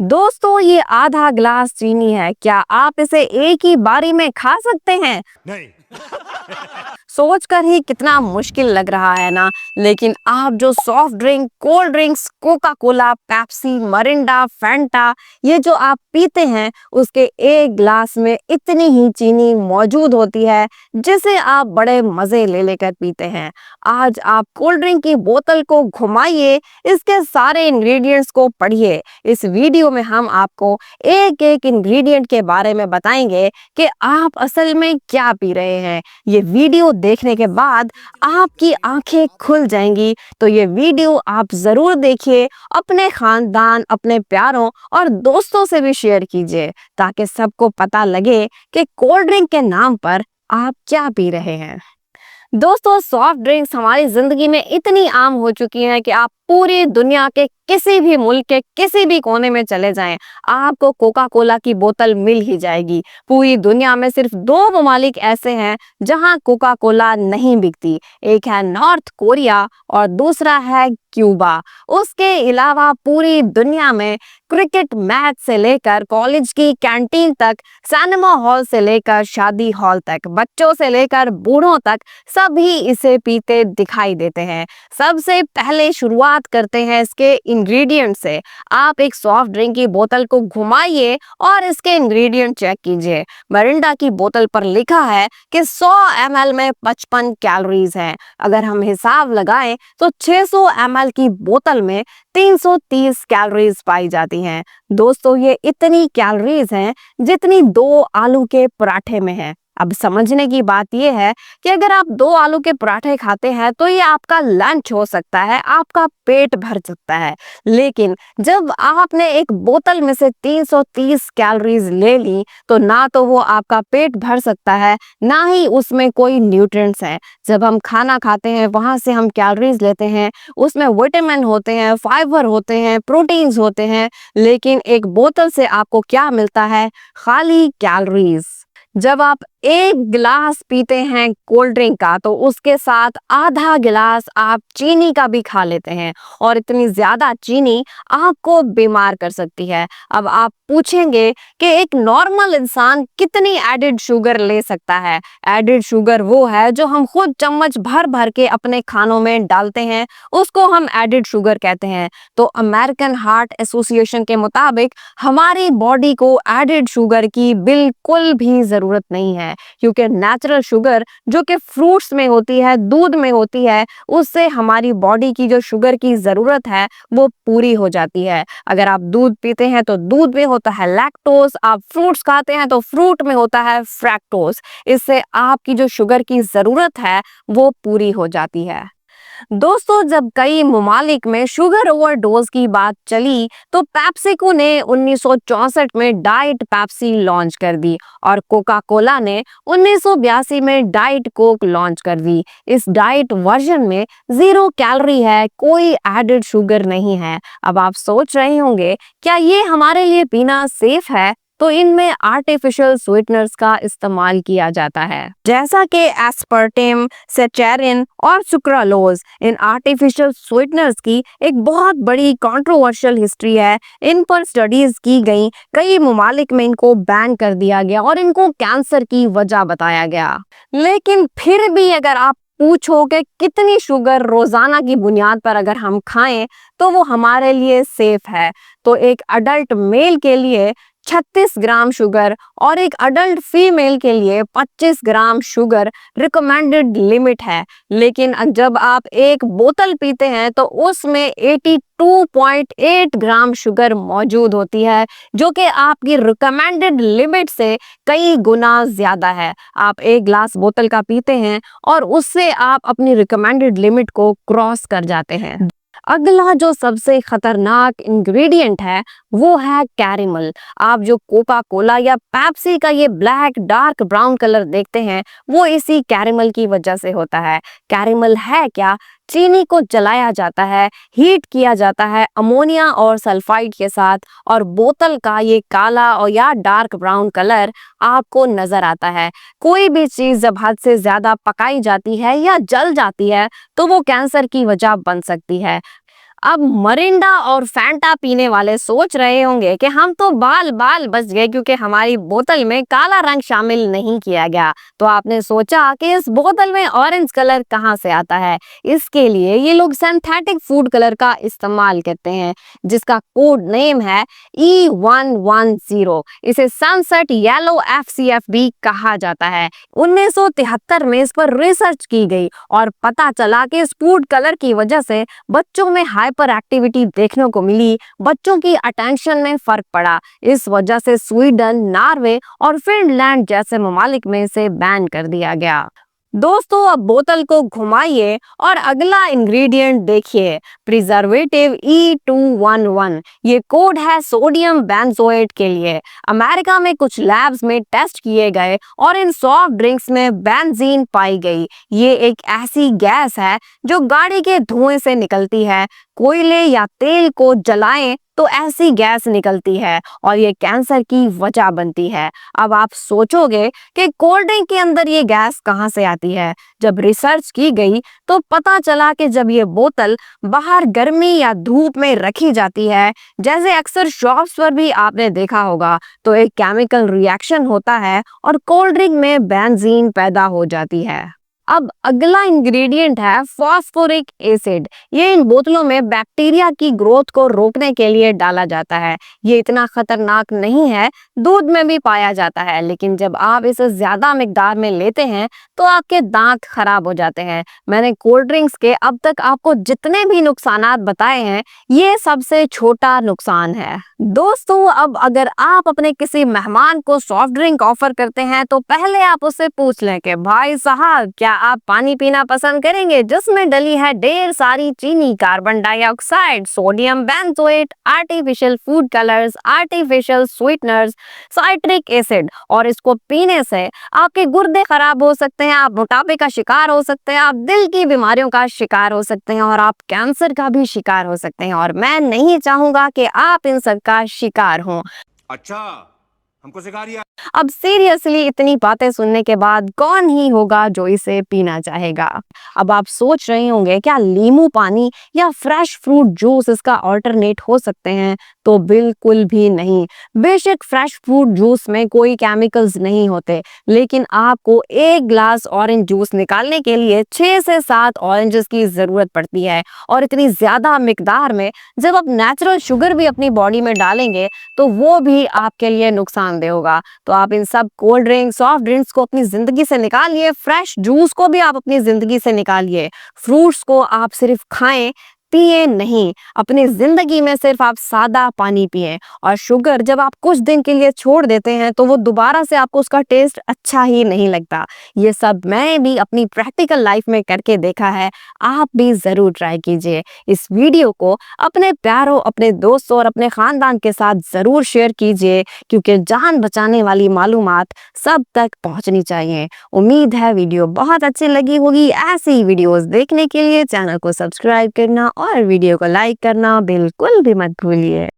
दोस्तों, ये आधा ग्लास चीनी है। क्या आप इसे एक ही बारी में खा सकते हैं? नहीं। सोचकर ही कितना मुश्किल लग रहा है ना। लेकिन आप जो soft drink, cold drinks, Coca Cola, Pepsi, Mirinda, Fanta, ये जो आप पीते हैं, उसके एक ग्लास में इतनी ही चीनी मौजूद होती है जिसे आप बड़े मजे ले लेकर पीते हैं। आज आप कोल्ड ड्रिंक की बोतल को घुमाइए, इसके सारे इंग्रेडिएंट्स को पढ़िए। इस वीडियो में हम आपको एक एक इंग्रेडिएंट के बारे में बताएंगे कि आप असल में क्या पी रहे हैं। ये वीडियो देखने के बाद आपकी आंखें खुल जाएंगी। तो ये वीडियो आप जरूर देखिए, अपने खानदान, अपने प्यारों और दोस्तों से भी शेयर कीजिए ताकि सबको पता लगे कि कोल्ड ड्रिंक के नाम पर आप क्या पी रहे हैं। दोस्तों, सॉफ्ट ड्रिंक्स हमारी जिंदगी में इतनी आम हो चुकी हैं कि आप पूरी दुनिया के किसी भी मुल्क के किसी भी कोने में चले जाएं, आपको कोका कोला की बोतल मिल ही जाएगी। पूरी दुनिया में सिर्फ दो ममालिक ऐसे हैं जहां कोका कोला नहीं बिकती। एक है नॉर्थ कोरिया और दूसरा है क्यूबा। उसके अलावा पूरी दुनिया में क्रिकेट मैच से लेकर कॉलेज की कैंटीन तक, सिनेमा हॉल से लेकर शादी हॉल तक, बच्चों से लेकर बूढ़ों तक सभी इसे पीते दिखाई देते हैं। सबसे पहले शुरुआत करते हैं इसके इंग्रेडिएंट से। आप एक सॉफ्ट ड्रिंक की बोतल को घुमाइए और इसके इंग्रेडिएंट चेक कीजिए। मरिंडा की बोतल पर लिखा है कि 100 ml में 55 कैलोरीज हैं। अगर हम हिसाब लगाएं तो 600 ml की बोतल में 330 कैलोरीज पाई जाती हैं। दोस्तों, ये इतनी कैलोरीज हैं जितनी 2 आलू के पराठे में है। अब समझने की बात यह है कि अगर आप 2 आलू के पराठे खाते हैं तो ये आपका लंच हो सकता है, आपका पेट भर सकता है। लेकिन जब आपने एक बोतल में से 330 कैलोरीज ले ली तो ना तो वो आपका पेट भर सकता है, ना ही उसमें कोई न्यूट्रिएंट्स है। जब हम खाना खाते हैं वहां से हम कैलोरीज लेते हैं, उसमें विटामिन होते हैं, फाइबर होते हैं, प्रोटीन्स होते हैं। लेकिन एक बोतल से आपको क्या मिलता है? खाली कैलोरीज। जब आप एक गिलास पीते हैं कोल्ड ड्रिंक का तो उसके साथ आधा गिलास आप चीनी का भी खा लेते हैं, और इतनी ज्यादा चीनी आपको बीमार कर सकती है। अब आप पूछेंगे कि एक नॉर्मल इंसान कितनी एडेड शुगर ले सकता है? एडेड शुगर वो है जो हम खुद चम्मच भर भर के अपने खानों में डालते हैं, उसको हम एडेड शुगर कहते हैं। तो अमेरिकन हार्ट एसोसिएशन के मुताबिक हमारी बॉडी को एडेड शुगर की बिल्कुल भी जरूरत नहीं है, क्योंकि नेचुरल शुगर जो कि फ्रूट्स में होती है, दूध में होती है, उससे हमारी बॉडी की जो शुगर की जरूरत है वो पूरी हो जाती है। अगर आप दूध पीते हैं तो दूध में होता है लैक्टोज, आप फ्रूट्स खाते हैं तो फ्रूट में होता है फ्रैक्टोज। इससे आपकी जो शुगर की जरूरत है वो पूरी हो जाती है। दोस्तों, जब कई ममालिक में शुगर ओवरडोज की बात चली तो पेप्सिको ने 1964 में डाइट पेप्सी लॉन्च कर दी और कोका कोला ने 1982 में डाइट कोक लॉन्च कर दी। इस डाइट वर्जन में 0 कैलोरी है, कोई एडेड शुगर नहीं है। अब आप सोच रहे होंगे, क्या ये हमारे लिए पीना सेफ है? तो इनमें आर्टिफिशियल स्वीटनर्स का इस्तेमाल किया जाता है, जैसा कि एस्पर्टेम, सेचेरिन और सुक्रालोज। इन आर्टिफिशियल स्वीटनर्स की एक बहुत बड़ी कंट्रोवर्शियल हिस्ट्री है। इन पर स्टडीज की गई, कई ममालिक में इनको बैन कर दिया गया और इनको कैंसर की वजह बताया गया। लेकिन फिर भी अगर आप पूछो कि कितनी शुगर रोजाना की बुनियाद पर अगर हम खाएं तो वो हमारे लिए सेफ है, तो एक अडल्ट मेल के लिए 36 ग्राम शुगर और एक अडल्ट फीमेल के लिए 25 ग्राम शुगर रिकमेंडेड लिमिट है। लेकिन जब आप एक बोतल पीते हैं तो उसमें 82.8 ग्राम शुगर मौजूद होती है, जो कि आपकी रिकमेंडेड लिमिट से कई गुना ज्यादा है। आप एक ग्लास बोतल का पीते हैं और उससे आप अपनी रिकमेंडेड लिमिट को क्रॉस कर जाते हैं। अगला जो सबसे खतरनाक इंग्रेडिएंट है वो है कैरेमल। आप जो कोका कोला या पेप्सी का ये ब्लैक डार्क ब्राउन कलर देखते हैं वो इसी कैरेमल की वजह से होता है। कैरेमल है क्या? चीनी को जलाया जाता है, हीट किया जाता है अमोनिया और सल्फाइड के साथ, और बोतल का ये काला और या डार्क ब्राउन कलर आपको नजर आता है। कोई भी चीज जब हद से ज्यादा पकाई जाती है या जल जाती है तो वो कैंसर की वजह बन सकती है। अब मरिंडा और फैंटा पीने वाले सोच रहे होंगे कि हम तो बाल बाल बच गए क्योंकि हमारी बोतल में काला रंग शामिल नहीं किया गया। तो आपने सोचा कि इस बोतल में ऑरेंज कलर कहाँ से आता है। इसके लिए ये लोग सिंथेटिक फूड कलर का इस्तेमाल करते हैं जिसका कोड नेम है E110। इसे सनसेट येलो FCF भी कहा जाता है। 1973 में इस पर रिसर्च की गई और पता चला कि इस फूड कलर की वजह से बच्चों में हाइपर एक्टिविटी देखने को मिली, बच्चों की अटेंशन में फर्क पड़ा। इस वजह से स्वीडन, नॉर्वे और फिनलैंड जैसे ममालिक में इसे बैन कर दिया गया। दोस्तों अब बोतल को घुमाइए और अगला इंग्रेडिएंट देखिए, प्रिजर्वेटिव E211। ये कोड है सोडियम बेंजोएट के लिए। अमेरिका में कुछ लैब्स में टेस्ट किए गए और इन सॉफ्ट ड्रिंक्स में बेंजीन पाई गई। ये एक ऐसी गैस है जो गाड़ी के धुएं से निकलती है। कोयले या तेल को जलाएं तो ऐसी गैस निकलती है और ये कैंसर की वजह बनती है। अब आप सोचोगे कि कोल्ड ड्रिंक के अंदर ये गैस कहाँ से आती है। जब रिसर्च की गई तो पता चला कि जब ये बोतल बाहर गर्मी या धूप में रखी जाती है, जैसे अक्सर शॉप्स पर भी आपने देखा होगा, तो एक केमिकल रिएक्शन होता है और कोल्ड ड्रिंक में बेंजीन पैदा हो जाती है। अब अगला इंग्रेडिएंट है फास्फोरिक एसिड। ये इन बोतलों में बैक्टीरिया की ग्रोथ को रोकने के लिए डाला जाता है। ये इतना खतरनाक नहीं है, दूध में भी पाया जाता है, लेकिन जब आप इसे ज्यादा मिकदार में लेते हैं तो आपके दांत खराब हो जाते हैं। मैंने कोल्ड ड्रिंक्स के अब तक आपको जितने भी नुकसानात बताए हैं, ये सबसे छोटा नुकसान है। दोस्तों अब अगर आप अपने किसी मेहमान को सॉफ्ट ड्रिंक ऑफर करते हैं तो पहले आप उससे पूछ लें कि भाई साहब क्या आप पानी पीना पसंद करेंगे जिसमें डली है ढेर सारी चीनी, carbon dioxide, sodium benzoate, artificial food colours, artificial sweeteners, citric acid. और इसको पीने से आपके गुर्दे खराब हो सकते हैं, आप मोटापे का शिकार हो सकते हैं, आप दिल की बीमारियों का शिकार हो सकते हैं और आप कैंसर का भी शिकार हो सकते हैं। और मैं नहीं चाहूंगा कि आप इन सब का शिकार हों। अच्छा, हमको सिखा रही है। अब सीरियसली इतनी बातें सुनने के बाद कौन ही होगा जो इसे पीना चाहेगा। अब आप सोच रहे होंगे क्या नींबू पानी या फ्रेश फ्रूट जूस इसका ऑल्टरनेट हो सकते हैं, तो बिल्कुल भी नहीं। बेशक फ्रेश फ्रूट जूस में कोई केमिकल्स नहीं होते, लेकिन आपको एक ग्लास ऑरेंज जूस निकालने के लिए 6 से 7 ऑरेंजेस की जरूरत पड़ती है और इतनी ज्यादा मिकदार में जब आप नेचुरल शुगर भी अपनी बॉडी में डालेंगे तो वो भी आपके लिए नुकसानदेह होगा। तो आप इन सब कोल्ड ड्रिंक्स, सॉफ्ट ड्रिंक्स को अपनी जिंदगी से निकालिए, फ्रेश जूस को भी आप अपनी जिंदगी से निकालिए। फ्रूट्स को आप सिर्फ खाएं, पिए नहीं। अपनी जिंदगी में सिर्फ आप सादा पानी पिए। और शुगर जब आप कुछ दिन के लिए छोड़ देते हैं तो वो दोबारा से आपको उसका टेस्ट अच्छा ही नहीं लगता। ये सब मैं भी अपनी प्रैक्टिकल लाइफ में करके देखा है, आप भी जरूर ट्राई कीजिए। इस वीडियो को अपने प्यारों, अपने दोस्तों और अपने खानदान के साथ जरूर शेयर कीजिए क्योंकि जान बचाने वाली मालूमात सब तक पहुंचनी चाहिए। उम्मीद है वीडियो बहुत अच्छी लगी होगी। ऐसी वीडियोस देखने के लिए चैनल को सब्सक्राइब करना और वीडियो को लाइक करना बिल्कुल भी मत भूलिए।